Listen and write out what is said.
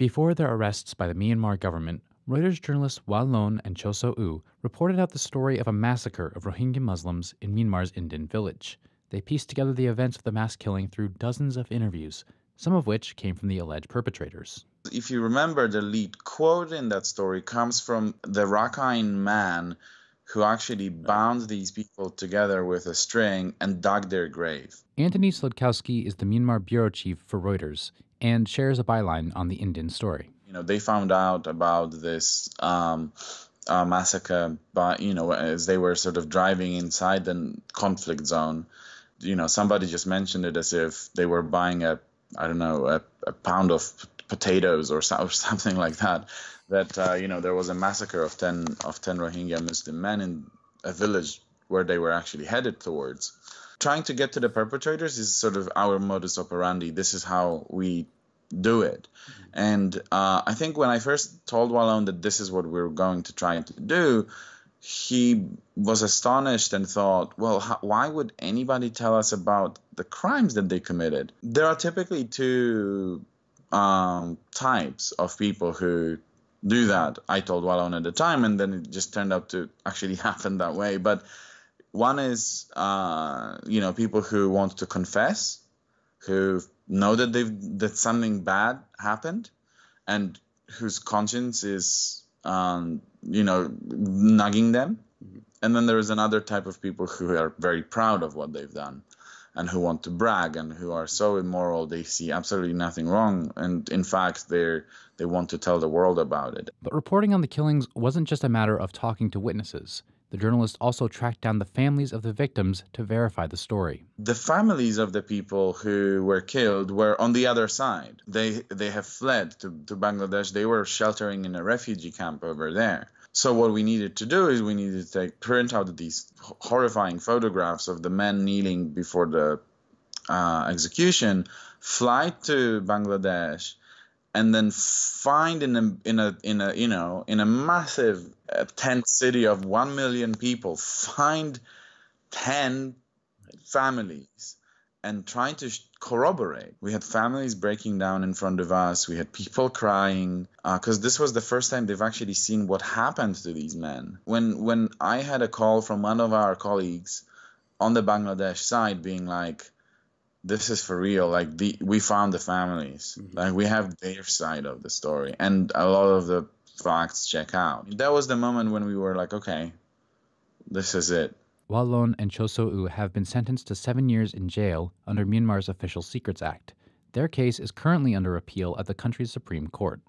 Before their arrests by the Myanmar government, Reuters journalists Wa Lon and Cho So-u reported out the story of a massacre of Rohingya Muslims in Myanmar's Indin village. They pieced together the events of the mass killing through dozens of interviews, some of which came from the alleged perpetrators. If you remember, the lead quote in that story comes from the Rakhine man who actually bound these people together with a string and dug their grave. Antony Slodkowski is the Myanmar bureau chief for Reuters and shares a byline on the Indin story. They found out about this massacre, but as they were sort of driving inside the conflict zone. Somebody just mentioned it as if they were buying a pound of potatoes or something like that. That there was a massacre of 10 Rohingya Muslim men in a village where they were actually headed towards. Trying to get to the perpetrators is sort of our modus operandi. This is how we do it. And I think when I first told Wa Lon that this is what we were going to try to do, he was astonished and thought, well, why would anybody tell us about the crimes that they committed? There are typically two types of people who do that. I told Wa Lon at the time, and then it just turned out to actually happen that way. But one is, people who want to confess, who know that something bad happened, and whose conscience is, nagging them. And then there is another type of people who are very proud of what they've done and who want to brag and who are so immoral they see absolutely nothing wrong. And in fact, they want to tell the world about it. But reporting on the killings wasn't just a matter of talking to witnesses. The journalist also tracked down the families of the victims to verify the story. The families of the people who were killed were on the other side. They have fled to Bangladesh. They were sheltering in a refugee camp over there. So what we needed to do is we needed to print out these horrifying photographs of the men kneeling before the execution, fly to Bangladesh, and then find in a massive tent city of 1 million people, find 10 families and trying to corroborate. We had families breaking down in front of us. We had people crying because this was the first time they've actually seen what happened to these men. When I had a call from one of our colleagues on the Bangladesh side being like, this is for real, we found the families, we have their side of the story, and a lot of the facts check out. That was the moment when we were like, okay, this is it. Wa Lon and Cho So-u have been sentenced to 7 years in jail under Myanmar's Official Secrets Act. Their case is currently under appeal at the country's Supreme Court.